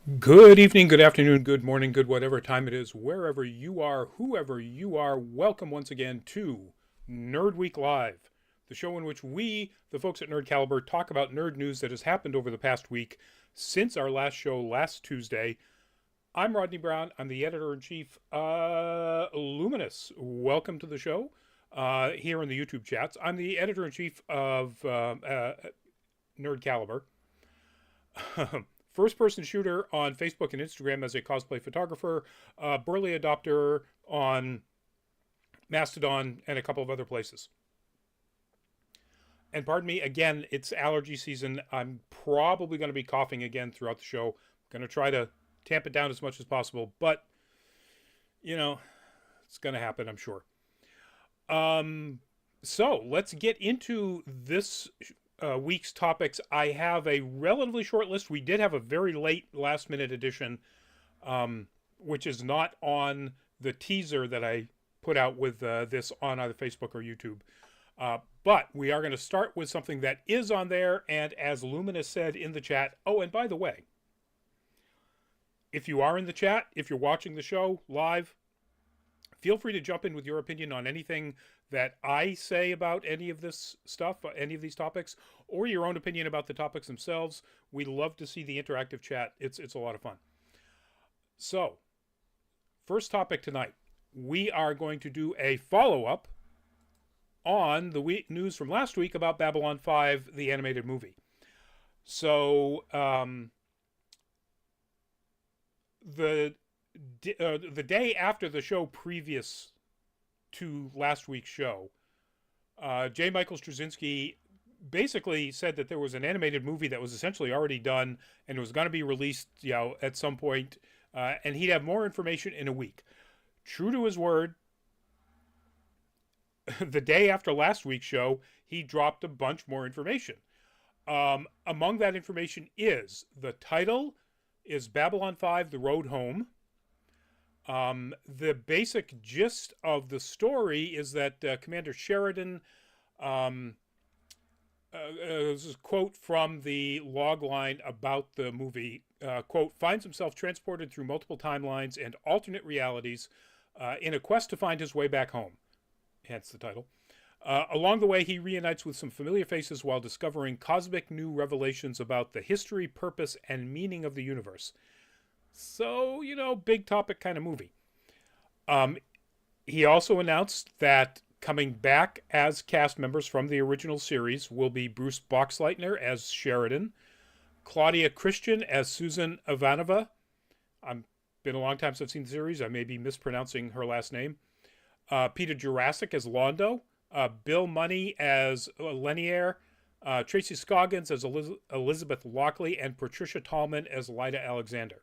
Good evening, good afternoon, good morning, good whatever time it is, wherever you are, whoever you are, welcome once again to Nerd Week Live, the show in which we, the folks at Nerd Caliber, talk about nerd news that has happened over the past week since our last show last Tuesday. I'm Rodney Brown. I'm the editor-in-chief, Luminouss. Welcome to the show here in the YouTube chats. I'm the editor-in-chief of Nerd Caliber. First person shooter on Facebook and Instagram as a cosplay photographer, burly adopter on Mastodon and a couple of other places. And pardon me, again, it's allergy season. I'm probably going to be coughing again throughout the show. I'm going to try to tamp it down as much as possible, but, you know, it's going to happen, I'm sure. So let's get into this week's topics. I have a relatively short list. We did have a very late last minute edition, which is not on the teaser that I put out with this on either Facebook or YouTube. But we are going to start with something that is on there. And as Luminous said in the chat, oh, and by the way, if you are in the chat, if you're watching the show live, feel free to jump in with your opinion on anything that I say about any of this stuff, any of these topics, or your own opinion about the topics themselves. We love to see the interactive chat. It's a lot of fun. So, first topic tonight, we are going to do a follow-up on the news from last week about Babylon 5, the animated movie. So, the day after the show previous to last week's show, J. Michael Straczynski basically said that there was an animated movie that was essentially already done and was going to be released, at some point, and he'd have more information in a week. True to his word, the day after last week's show, he dropped a bunch more information. Among that information is the title is Babylon 5, The Road Home. The basic gist of the story is that Commander Sheridan, this is a quote from the log line about the movie, quote, finds himself transported through multiple timelines and alternate realities in a quest to find his way back home, hence the title. Along the way, he reunites with some familiar faces while discovering cosmic new revelations about the history, purpose, and meaning of the universe. So, big topic kind of movie. He also announced that coming back as cast members from the original series will be Bruce Boxleitner as Sheridan, Claudia Christian as Susan Ivanova. It's been a long time since I've seen the series. I may be mispronouncing her last name. Peter Jurassic as Londo, Bill Money as Lenier, Tracy Scoggins as Elizabeth Lockley, and Patricia Tallman as Lyda Alexander.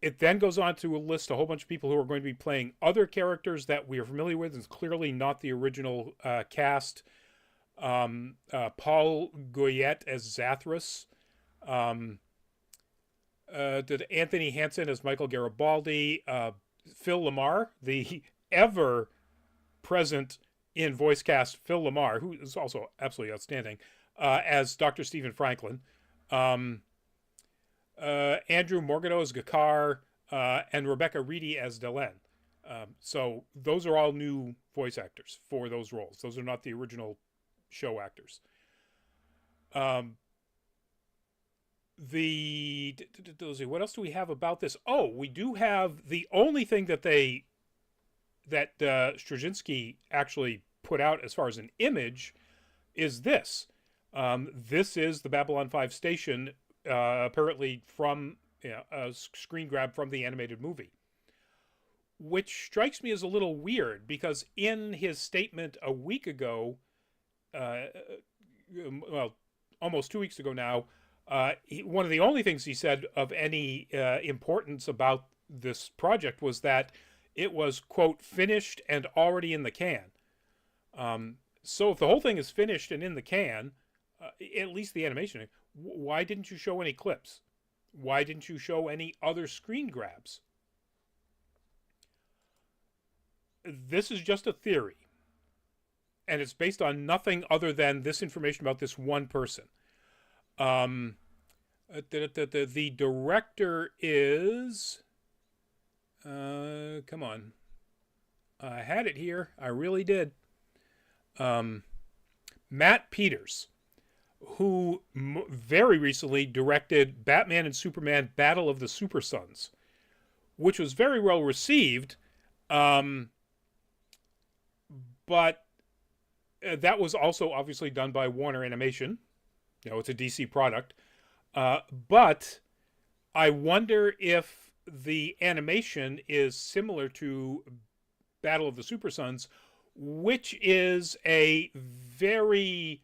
It then goes on to list a whole bunch of people who are going to be playing other characters that we are familiar with. It's clearly not the original cast. Paul Goyette as Zathras. Did Anthony Hansen as Michael Garibaldi. Phil Lamar, the ever present in voice cast Phil Lamar, who is also absolutely outstanding, as Dr. Stephen Franklin. Andrew Morgado as Gakar, and Rebecca Reedy as Delenn. So those are all new voice actors for those roles. Those are not the original show actors. What else do we have about this? Oh, we do have the only thing that Straczynski actually put out as far as an image is this. This is the Babylon 5 station, apparently from a screen grab from the animated movie, which strikes me as a little weird because in his statement a week ago, almost 2 weeks ago now, one of the only things he said of any importance about this project was that it was, quote, finished and already in the can. So if the whole thing is finished and in the can, at least the animation, why didn't you show any clips? Why didn't you show any other screen grabs? This is just a theory. And it's based on nothing other than this information about this one person. The director is. Come on. I had it here. I really did. Um, Matt Peters, who very recently directed Batman and Superman Battle of the Super Sons, which was very well received. Um, but that was also obviously done by Warner Animation. It's a DC product. But I wonder if the animation is similar to Battle of the Super Sons, which is a very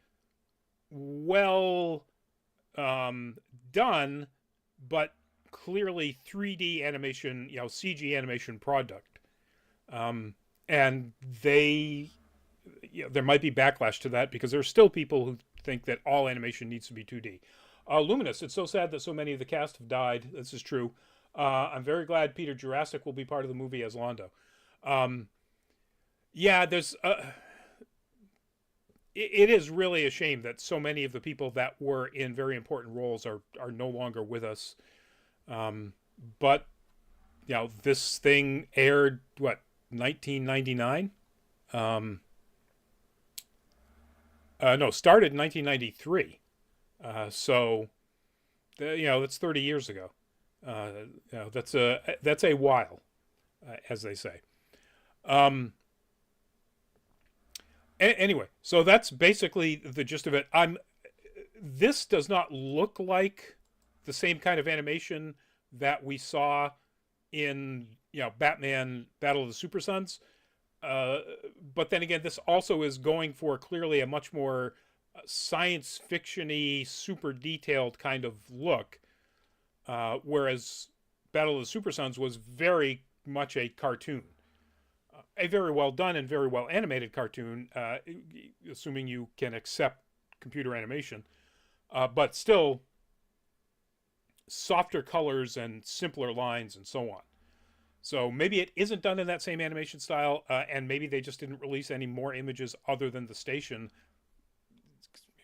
well done, but clearly 3D animation, CG animation product. And there might be backlash to that because there are still people who think that all animation needs to be 2D. Luminouss, it's so sad that so many of the cast have died. This is true. I'm very glad Peter Jurassic will be part of the movie as Londo. There's. It is really a shame that so many of the people that were in very important roles are no longer with us. But this thing aired 1999. No, started in 1993. So, that's 30 years ago. That's a while, as they say. Anyway, so that's basically the gist of it. This does not look like the same kind of animation that we saw in Batman Battle of the Super Sons. But then again, this also is going for clearly a much more science fiction-y, super detailed kind of look, whereas Battle of the Super Sons was very much a cartoon, a very well done and very well animated cartoon, assuming you can accept computer animation, but still softer colors and simpler lines and so on. So maybe it isn't done in that same animation style, and maybe they just didn't release any more images other than the station.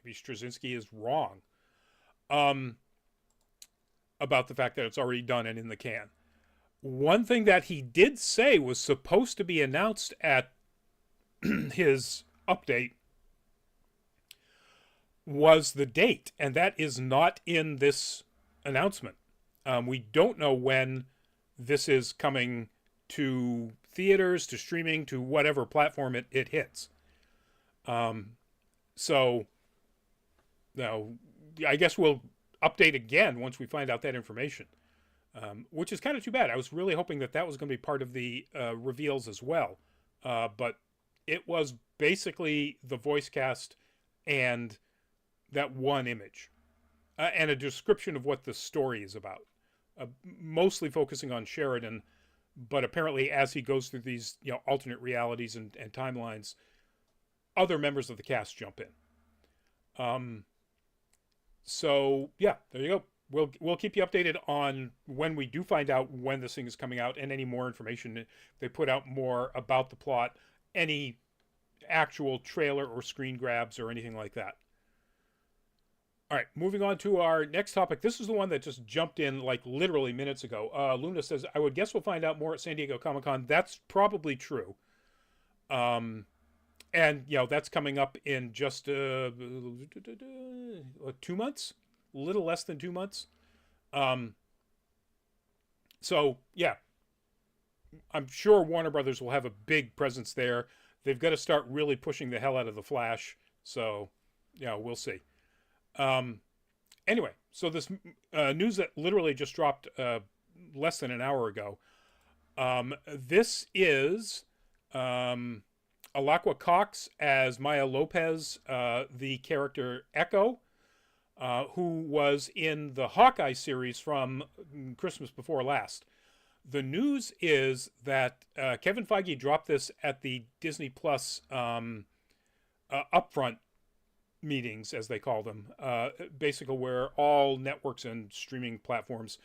Maybe Straczynski is wrong about the fact that it's already done and in the can. One thing that he did say was supposed to be announced at his update was the date, and that is not in this announcement. We don't know when this is coming to theaters, to streaming, to whatever platform it hits. So now I guess we'll update again once we find out that information, which is kind of too bad. I was really hoping that was going to be part of the reveals as well. But it was basically the voice cast and that one image and a description of what the story is about. Mostly focusing on Sheridan, but apparently as he goes through these alternate realities and timelines, other members of the cast jump in. So yeah, there you go. We'll keep you updated on when we do find out when this thing is coming out and any more information. They put out more about the plot, any actual trailer or screen grabs or anything like that. All right, moving on to our next topic. This is the one that just jumped in like literally minutes ago. Luna says, I would guess we'll find out more at San Diego Comic-Con. That's probably true. And, that's coming up in just 2 months? A little less than 2 months. So, yeah. I'm sure Warner Brothers will have a big presence there. They've got to start really pushing the hell out of The Flash. So, we'll see. Anyway, so this news that literally just dropped less than an hour ago. This is Alaqua Cox as Maya Lopez, the character Echo, who was in the Hawkeye series from Christmas before last. The news is that Kevin Feige dropped this at the Disney Plus upfront meetings, as they call them, basically where all networks and streaming platforms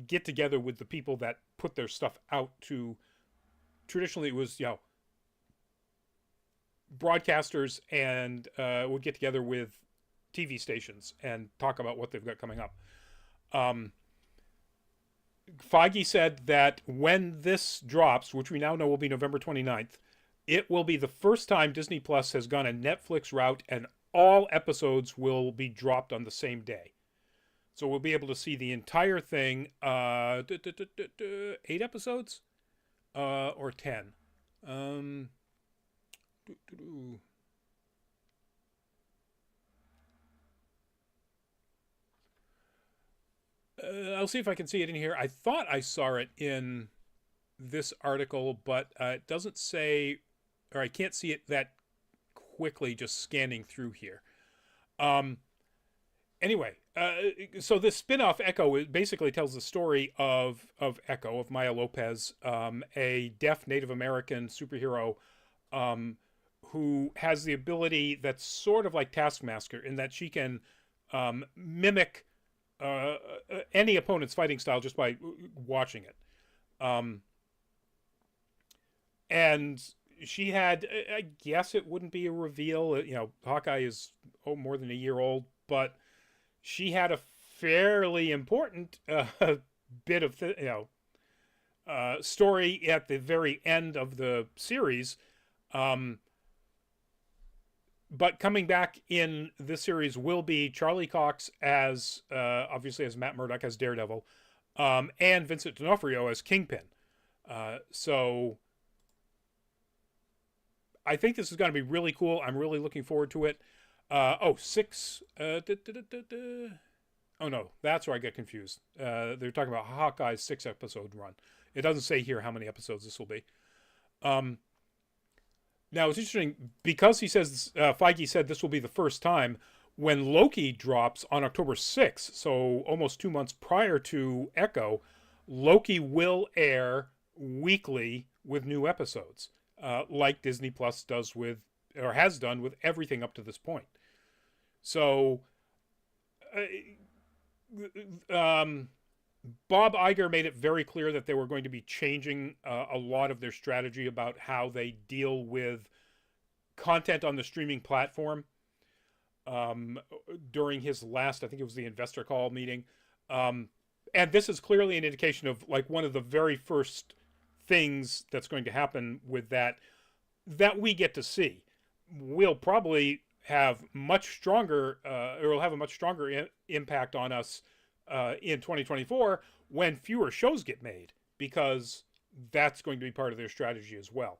get together with the people that put their stuff out to. Traditionally, it was broadcasters and would get together with TV stations and talk about what they've got coming up. Um, Feige said that when this drops, which we now know will be November 29th, it will be the first time Disney Plus has gone a Netflix route and all episodes will be dropped on the same day. So we'll be able to see the entire thing. 8 episodes? Or 10? Um, I'll see if I can see it in here. I thought I saw it in this article, but it doesn't say, or I can't see it that quickly just scanning through here. Um, anyway, so this spin-off Echo basically tells the story of Echo, of Maya Lopez, a deaf Native American superhero who has the ability that's sort of like Taskmaster in that she can mimic any opponent's fighting style just by watching it. And she had, I guess it wouldn't be a reveal. Hawkeye is more than a year old, but she had a fairly important bit of story at the very end of the series. But coming back in this series will be Charlie Cox as obviously as Matt Murdock as Daredevil, and Vincent D'Onofrio as Kingpin. So I think this is going to be really cool. I'm really looking forward to it. Six. Oh no, that's where I get confused. They're talking about Hawkeye's 6-episode run. It doesn't say here how many episodes this will be. Now it's interesting because he says Feige said this will be the first time. When Loki drops on October 6th, so almost 2 months prior to Echo, Loki will air weekly with new episodes, like Disney Plus does with, or has done with everything up to this point. So, Bob Iger made it very clear that they were going to be changing a lot of their strategy about how they deal with content on the streaming platform. During his last, I think it was the investor call meeting. And this is clearly an indication of like one of the very first things that's going to happen with that we get to see. We'll probably have much stronger, or will have a much stronger impact on us in 2024 when fewer shows get made, because that's going to be part of their strategy as well.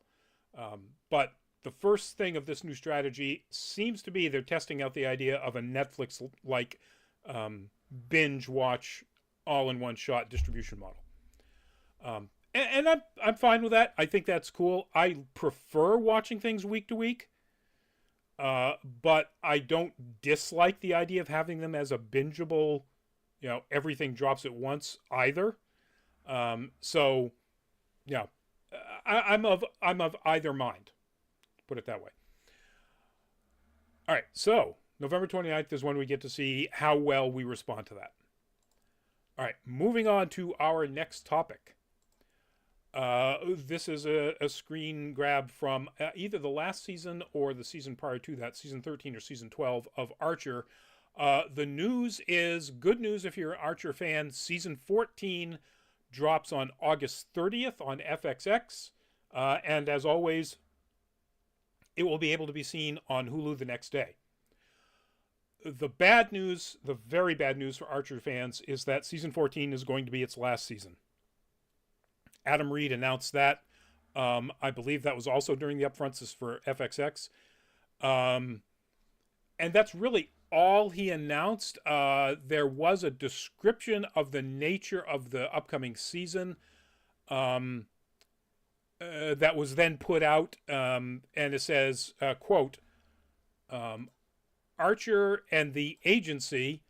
But the first thing of this new strategy seems to be they're testing out the idea of a Netflix-like binge watch all-in-one shot distribution model. And I'm fine with that. I think that's cool. I prefer watching things week to week, but I don't dislike the idea of having them as a bingeable, everything drops at once either. So, yeah, I'm of either mind. Put it that way. All right, so November 29th is when we get to see how well we respond to that. All right, moving on to our next topic. This is a screen grab from either the last season or the season prior to that, season 13 or season 12 of Archer. The news is good news if you're an Archer fan. Season 14 drops on August 30th on FXX. And as always, it will be able to be seen on Hulu the next day. The bad news, the very bad news for Archer fans, is that season 14 is going to be its last season. Adam Reed announced that. I believe that was also during the upfronts for FXX. And that's really all he announced. There was a description of the nature of the upcoming season that was then put out, and it says, quote, Archer and the agency,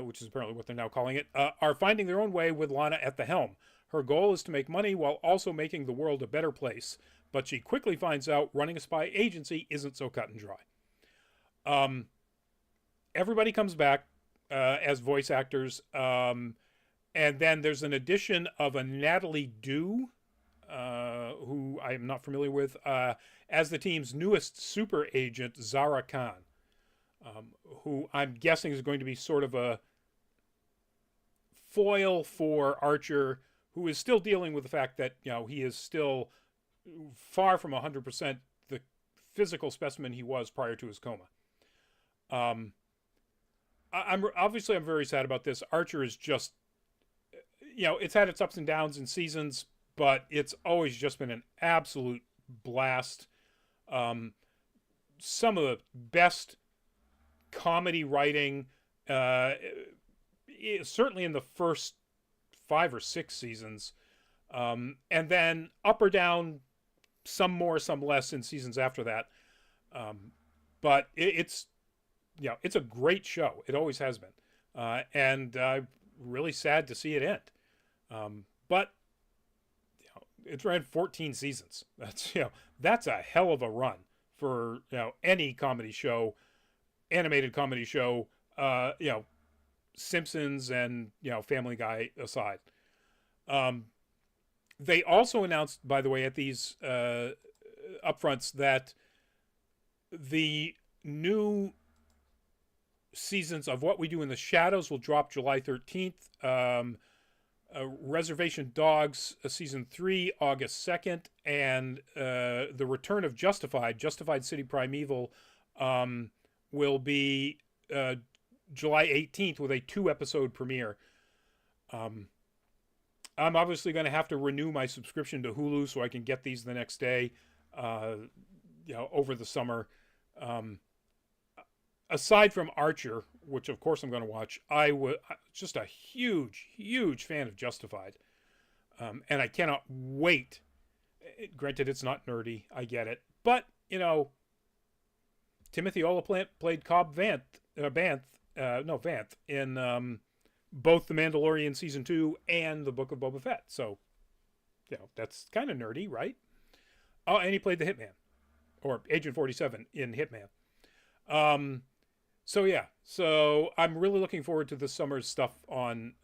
which is apparently what they're now calling it, are finding their own way with Lana at the helm. Her goal is to make money while also making the world a better place, but she quickly finds out running a spy agency isn't so cut and dry. Everybody comes back as voice actors, and then there's an addition of a Natalie Dew, who I'm not familiar with, as the team's newest super agent, Zara Khan, who I'm guessing is going to be sort of a foil for Archer, who is still dealing with the fact that, he is still far from 100% the physical specimen he was prior to his coma. I'm very sad about this. Archer is just, it's had its ups and downs in seasons, but it's always just been an absolute blast. Some of the best comedy writing, certainly in the first 5 or 6 seasons, and then up or down, some more, some less in seasons after that. But it's a great show. It always has been, and really sad to see it end. But it's ran 14 seasons. That's a hell of a run for any comedy show, animated comedy show. Simpsons and Family Guy aside. They also announced, by the way, at these upfronts that the new seasons of What We Do in the Shadows will drop July 13th. Reservation Dogs season 3 August 2nd, and the return of Justified City Primeval will be July 18th with a 2-episode premiere. I'm obviously going to have to renew my subscription to Hulu so I can get these the next day, over the summer. Aside from Archer, which of course I'm going to watch, just a huge fan of Justified. And I cannot wait. Granted, it's not nerdy. I get it. But, Timothy Olyphant played Cobb Vanth in both The Mandalorian Season 2 and The Book of Boba Fett. So, that's kind of nerdy, right? Oh, and he played the Hitman, or Agent 47 in Hitman. So I'm really looking forward to this summer's stuff on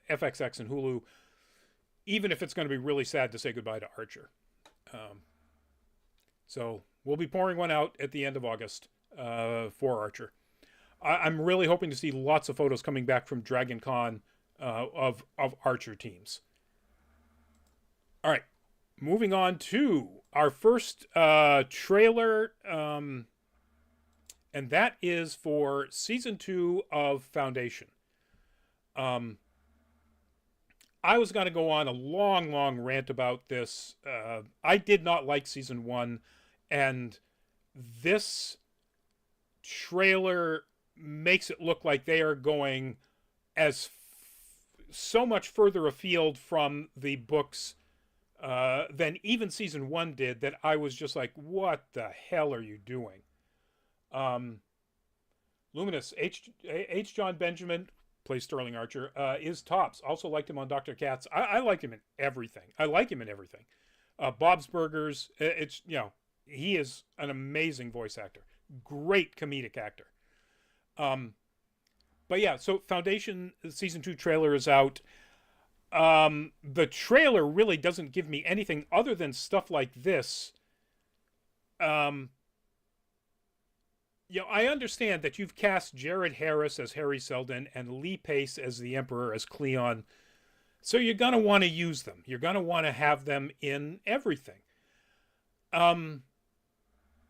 FXX and Hulu, even if it's going to be really sad to say goodbye to Archer. So we'll be pouring one out at the end of August for Archer. I'm really hoping to see lots of photos coming back from Dragon Con of Archer teams. All right, moving on to our first trailer, and that is for Season 2 of Foundation. I was going to go on a long rant about this. I did not like Season 1, and this trailer makes it look like they are going so much further afield from the books than even Season 1 did, that I was just like, what the hell are you doing? Luminouss, H. John Benjamin, plays Sterling Archer, is tops. Also liked him on Dr. Katz. I like him in everything. Bob's Burgers, he is an amazing voice actor. Great comedic actor. But yeah, so Foundation Season 2 trailer is out. The trailer really doesn't give me anything other than stuff like this. I understand that you've cast Jared Harris as Harry Seldon and Lee Pace as the Emperor, as Cleon. So you're going to want to use them. You're going to want to have them in everything.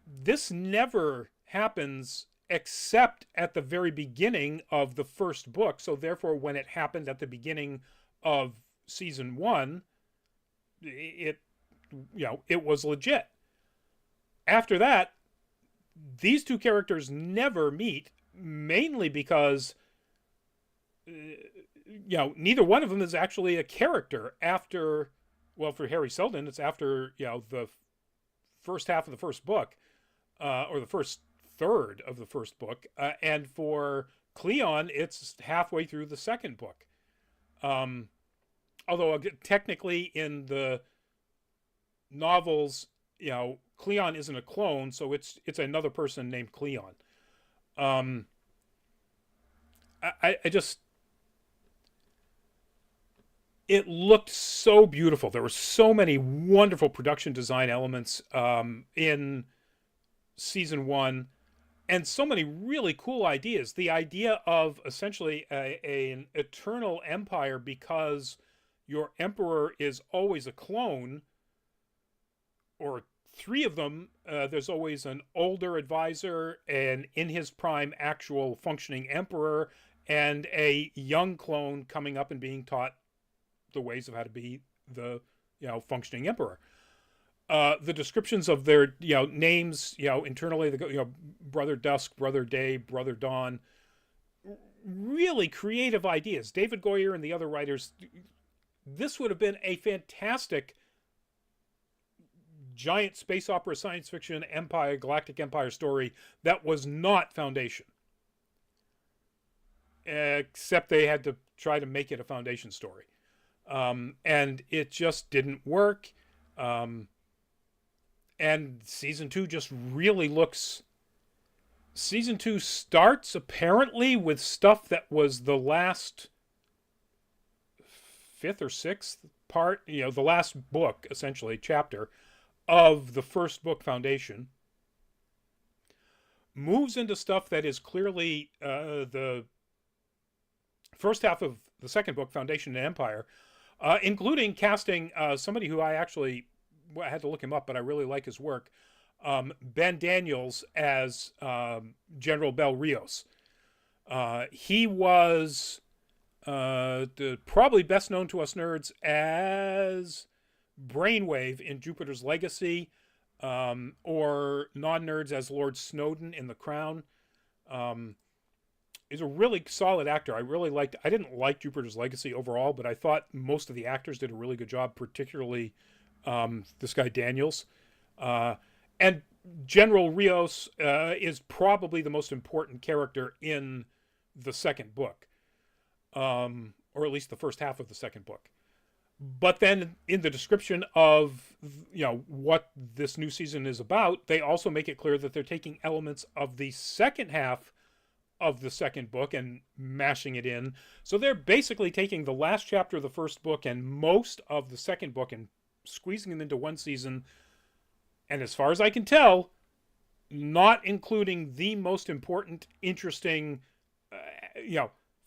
This never happens except at the very beginning of the first book. So therefore, when it happened at the beginning of Season 1, it was legit. After that, these two characters never meet, mainly because neither one of them is actually a character after, well, for Harry Seldon, it's after, the first half of the first book, or the first third of the first book. And for Cleon, it's halfway through the second book. Although technically in the novels, Cleon isn't a clone, so it's another person named Cleon. It looked so beautiful. There were so many wonderful production design elements in Season 1. and so many really cool ideas. The idea of essentially an eternal empire because your emperor is always a clone, or three of them. There's always an older advisor, and in his prime, actual functioning emperor, and a young clone coming up and being taught the ways of how to be the functioning emperor. The descriptions of their names, internally, they go, Brother Dusk, Brother Day, Brother Dawn. Really creative ideas. David Goyer and the other writers. This would have been a fantastic giant space opera, science fiction, empire, galactic empire story that was not Foundation. Except they had to try to make it a Foundation story. And it just didn't work. And season 2 just really looks... Season 2 starts, apparently, with stuff that was the last 5th or 6th part, the last book, essentially, chapter, of the first book, Foundation. Moves into stuff that is clearly the first half of the second book, Foundation and Empire, including casting somebody who I had to look him up, but I really like his work, Ben Daniels as General Bel Rios. He was probably best known to us nerds as Brainwave in Jupiter's Legacy, or non-nerds as Lord Snowden in The Crown. He's a really solid actor. I didn't like Jupiter's Legacy overall, but I thought most of the actors did a really good job, particularly this guy Daniels. And General Rios is probably the most important character in the second book, or at least the first half of the second book. But then in the description of what this new season is about, they also make it clear that they're taking elements of the second half of the second book and mashing it in. So they're basically taking the last chapter of the first book and most of the second book and squeezing them into one season. And as far as I can tell, not including the most important, interesting,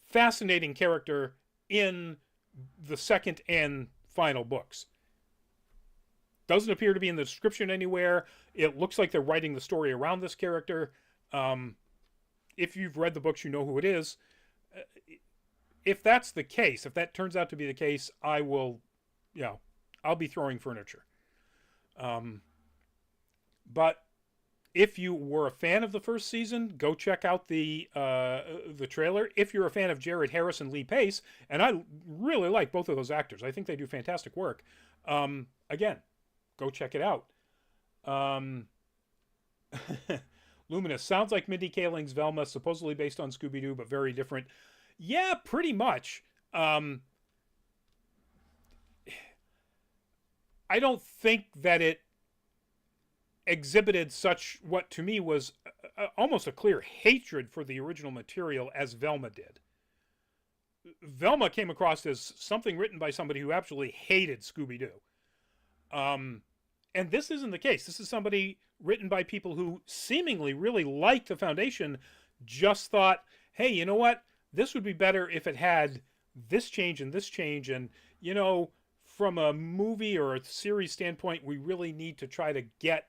fascinating character in the second and final books. Doesn't appear to be in the description anywhere. It looks like they're writing the story around this character. If you've read the books, you know who it is. If that's the case, if that turns out to be the case, I will, I'll be throwing furniture. But if you were a fan of the first season, go check out the trailer. If you're a fan of Jared Harris and Lee Pace, and I really like both of those actors, I think they do fantastic work. Again, go check it out. Luminouss sounds like Mindy Kaling's Velma, supposedly based on Scooby-Doo, but very different. Yeah, pretty much. I don't think that it exhibited such what to me was almost a clear hatred for the original material as Velma did. Velma came across as something written by somebody who absolutely hated Scooby-Doo. And this isn't the case. This is somebody written by people who seemingly really liked the Foundation, just thought, hey, you know what? This would be better if it had this change and this change. And, from a movie or a series standpoint, we really need to try to get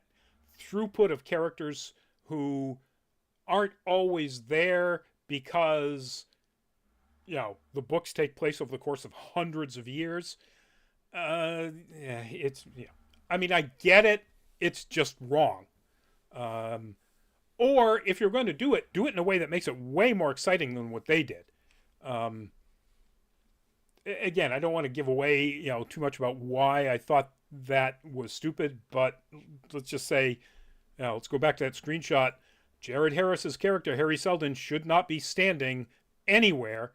throughput of characters who aren't always there because, the books take place over the course of hundreds of years. I get it. It's just wrong. Or if you're going to do it in a way that makes it way more exciting than what they did. Again, I don't want to give away, too much about why I thought that was stupid, but let's just say, let's go back to that screenshot. Jared Harris's character, Harry Seldon, should not be standing anywhere,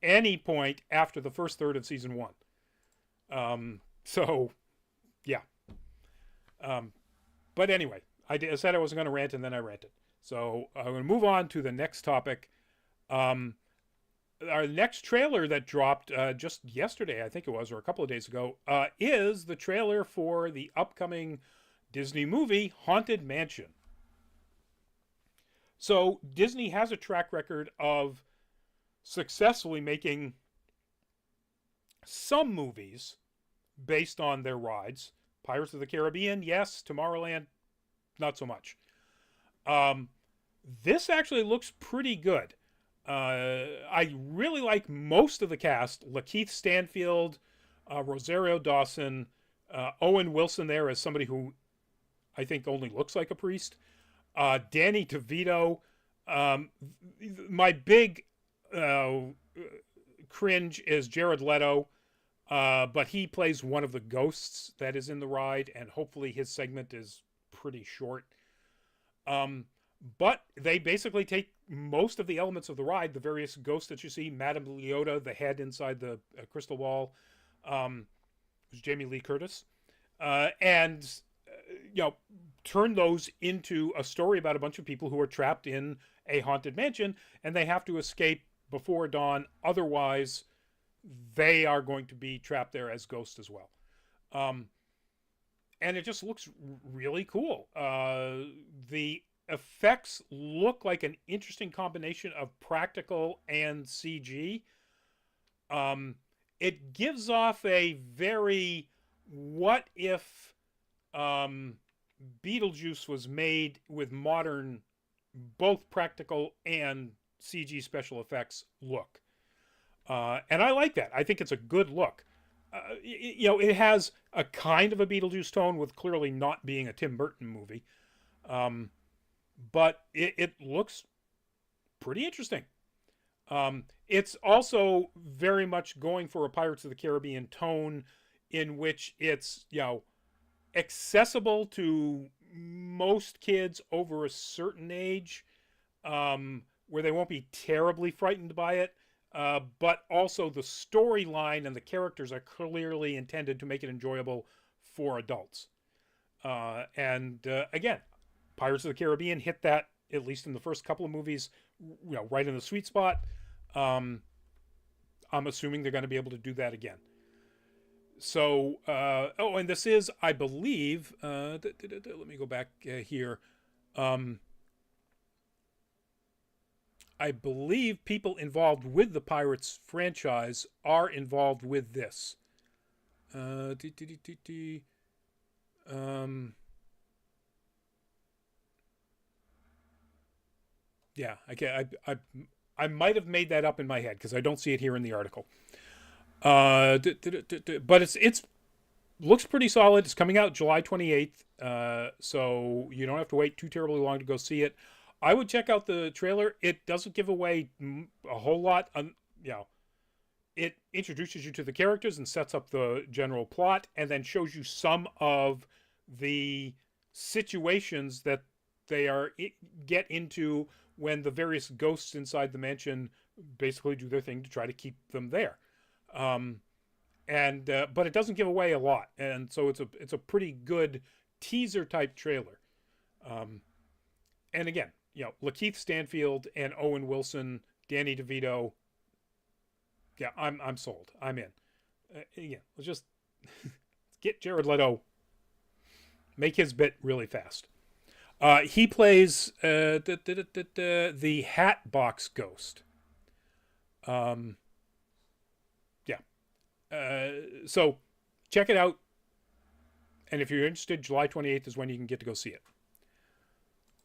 any point after the first third of season 1. So, yeah. But anyway, I said I wasn't going to rant, and then I ranted. So I'm going to move on to the next topic. Our next trailer that dropped just yesterday, I think it was, or a couple of days ago, is the trailer for the upcoming Disney movie, Haunted Mansion. So Disney has a track record of successfully making some movies based on their rides. Pirates of the Caribbean, yes. Tomorrowland, not so much. Um, this actually looks pretty good. I really like most of the cast. Lakeith Stanfield, Rosario Dawson, Owen Wilson there as somebody who I think only looks like a priest. Danny DeVito. Um, my big uh, cringe is Jared Leto, but he plays one of the ghosts that is in the ride, and hopefully his segment is pretty short. Um, but they basically take most of the elements of the ride, the various ghosts that you see, Madame Leota, the head inside the crystal ball, was Jamie Lee Curtis, and you know, turn those into a story about a bunch of people who are trapped in a haunted mansion, and they have to escape before dawn. Otherwise, they are going to be trapped there as ghosts as well. Um, and it just looks really cool. The effects look like an interesting combination of practical and CG. It gives off a very what if Beetlejuice was made with modern, both practical and CG special effects look. And I like that. I think it's a good look. It has a kind of a Beetlejuice tone with clearly not being a Tim Burton movie. But it looks pretty interesting. It's also very much going for a Pirates of the Caribbean tone in which it's, accessible to most kids over a certain age, where they won't be terribly frightened by it. But also the storyline and the characters are clearly intended to make it enjoyable for adults. Again, Pirates of the Caribbean hit that, at least in the first couple of movies, right in the sweet spot. I'm assuming they're going to be able to do that again. So, and this is, I believe, let me go back here. I believe people involved with the Pirates franchise are involved with this. Yeah, I might have made that up in my head because I don't see it here in the article. But it's looks pretty solid. It's coming out July 28th, so you don't have to wait too terribly long to go see it. I would check out the trailer. It doesn't give away a whole lot. It introduces you to the characters and sets up the general plot, and then shows you some of the situations that they get into when the various ghosts inside the mansion basically do their thing to try to keep them there. But it doesn't give away a lot, and so it's a pretty good teaser type trailer. And again, Lakeith Stanfield and Owen Wilson, Danny DeVito. Yeah, I'm sold. I'm in. Let's just get Jared Leto. Make his bit really fast. He plays the Hatbox Ghost. So check it out. And if you're interested, July 28th is when you can get to go see it.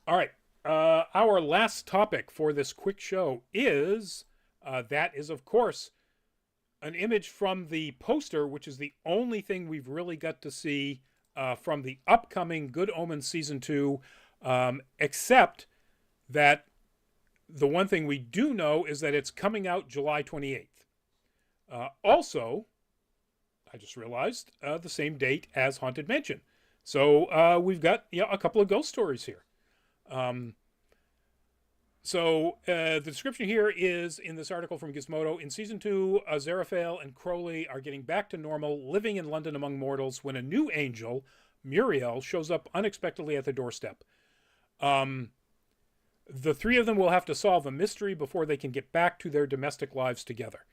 All right. Our last topic for this quick show is, of course, an image from the poster, which is the only thing we've really got to see from the upcoming Good Omens Season 2, except that the one thing we do know is that it's coming out July 28th. Also, I just realized, the same date as Haunted Mansion. So we've got a couple of ghost stories here. The description here is in this article from Gizmodo. In Season 2, Aziraphale and Crowley are getting back to normal, living in London among mortals, when a new angel, Muriel, shows up unexpectedly at the doorstep. The three of them will have to solve a mystery before they can get back to their domestic lives together.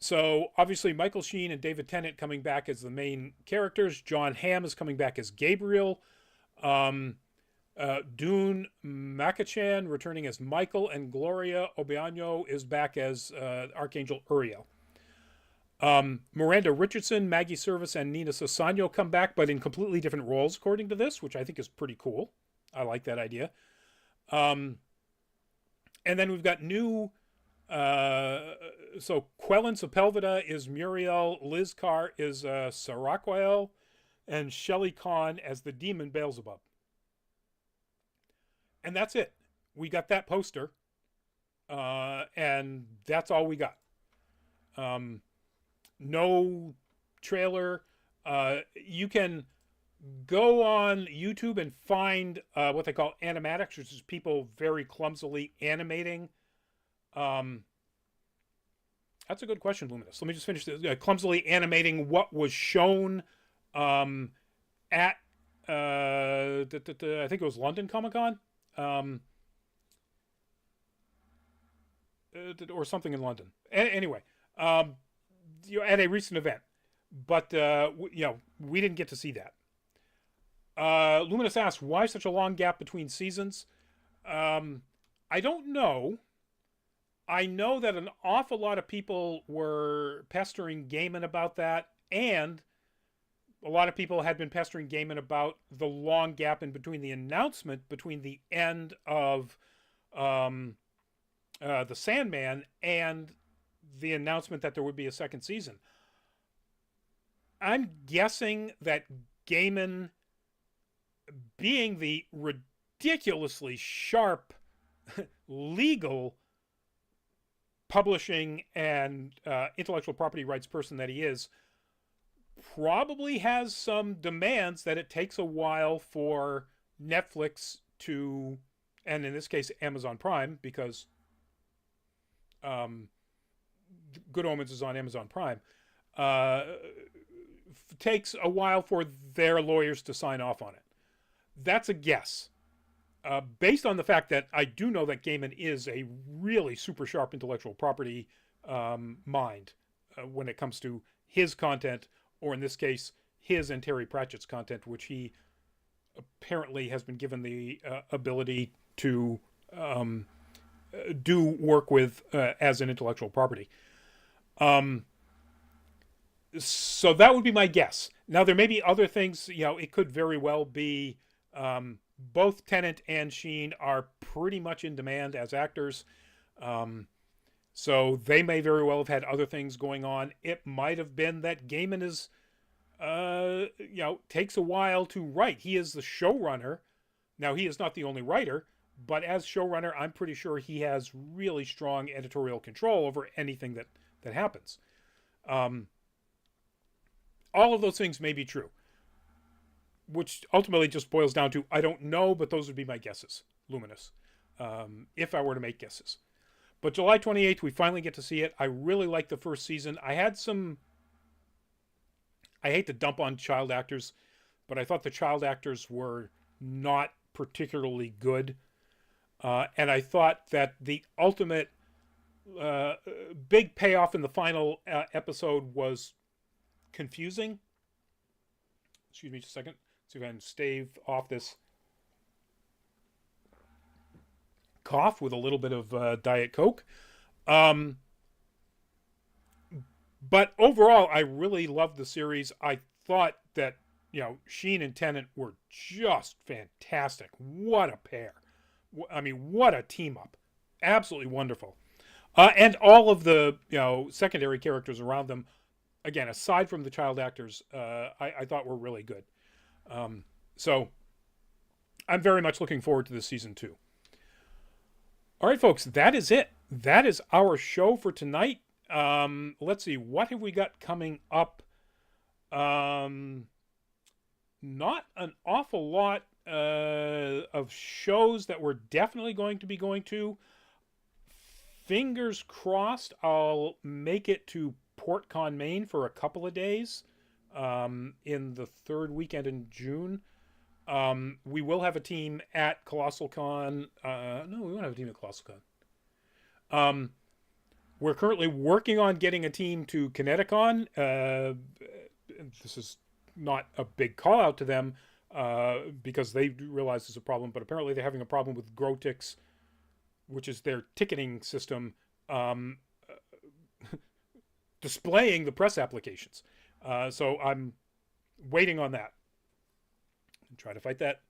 So, obviously, Michael Sheen and David Tennant coming back as the main characters. John Hamm is coming back as Gabriel. Dune Makachan returning as Michael, and Gloria Obiano is back as Archangel Uriel. Miranda Richardson, Maggie Service, and Nina Sasano come back, but in completely different roles, according to this, which I think is pretty cool. I like that idea. And then we've got new. So Quellen Sepulveda is Muriel, Liz Carr is Saraquel, and Shelley Kahn as the demon Beelzebub. And that's it. We got that poster, and that's all we got. No trailer. You can go on YouTube and find what they call animatics, which is people very clumsily animating. That's a good question, Luminouss. Let me just finish this. Clumsily animating what was shown at I think it was London Comic-Con, or something in London. Anyway, at a recent event, but we didn't get to see that. Luminous asks, why such a long gap between seasons? I don't know. I know that an awful lot of people were pestering Gaiman about that, and a lot of people had been pestering Gaiman about the long gap in between the announcement between the end of The Sandman and the announcement that there would be a second season. I'm guessing that Gaiman, being the ridiculously sharp legal publishing and intellectual property rights person that he is, probably has some demands that it takes a while for Netflix to, and in this case Amazon Prime, because Good Omens is on Amazon Prime, takes a while for their lawyers to sign off on it. That's a guess. Based on the fact that I do know that Gaiman is a really super sharp intellectual property mind when it comes to his content, or in this case, his and Terry Pratchett's content, which he apparently has been given the ability to do work with as an intellectual property. So that would be my guess. Now, there may be other things, it could very well be both Tennant and Sheen are pretty much in demand as actors. So they may very well have had other things going on. It might have been that Gaiman is, takes a while to write. He is the showrunner. Now, he is not the only writer, but as showrunner, I'm pretty sure he has really strong editorial control over anything that happens. All of those things may be true, which ultimately just boils down to, I don't know, but those would be my guesses, Luminous, if I were to make guesses. But July 28th, we finally get to see it. I really like the first season. I hate to dump on child actors, but I thought the child actors were not particularly good. And I thought that the ultimate big payoff in the final episode was confusing. Excuse me just a second. See if I can stave off this cough with a little bit of Diet Coke. But overall, I really loved the series. I thought that, Sheen and Tennant were just fantastic. What a pair. I mean, what a team up. Absolutely wonderful. And all of the, secondary characters around them, again, aside from the child actors, I thought were really good. So I'm very much looking forward to this season 2. All right, folks, that is it. That is our show for tonight. Let's see, what have we got coming up? Not an awful lot of shows that we're definitely going to be going to. Fingers crossed I'll make it to PortCon, Maine for a couple of days in the third weekend in June. We will have a team at Colossal Con. No, we won't have a team at Colossal Con. We're currently working on getting a team to Kineticon. This is not a big call out to them. because they realize there's a problem. But apparently they're having a problem with Grotix, which is their ticketing system, displaying the press applications. So I'm waiting on that. Try to fight that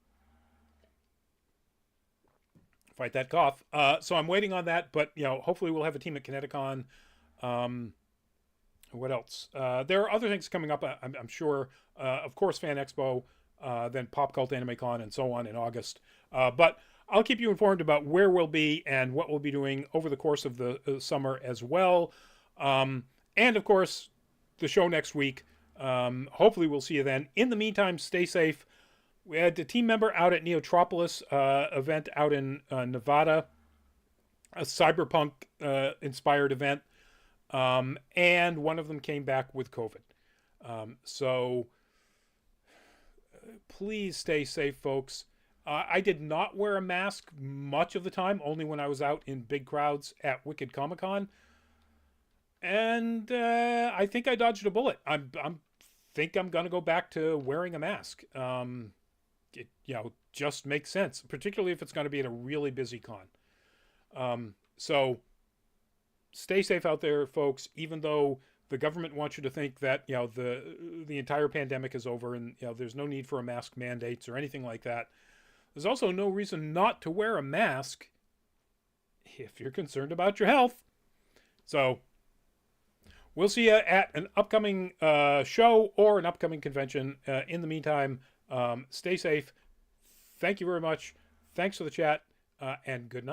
cough. So I'm waiting on that, but hopefully we'll have a team at Kineticon. What else? There are other things coming up, I'm sure. Of course, Fan Expo, then Pop Cult Anime Con, and so on in August. But I'll keep you informed about where we'll be and what we'll be doing over the course of the summer as well. And of course, the show next week. Hopefully we'll see you then. In the meantime, stay safe. We had a team member out at Neotropolis event out in Nevada, a cyberpunk inspired event, and one of them came back with COVID. So please stay safe, folks. I did not wear a mask much of the time, only when I was out in big crowds at Wicked Comic Con, and I think I dodged a bullet. I think I'm gonna go back to wearing a mask. It just makes sense, particularly if it's going to be at a really busy con. So stay safe out there, folks, even though the government wants you to think that the entire pandemic is over and there's no need for a mask mandates or anything like that. There's also no reason not to wear a mask if you're concerned about your health. So we'll see you at an upcoming show or an upcoming convention. In the meantime, stay safe. Thank you very much. Thanks for the chat, and good night.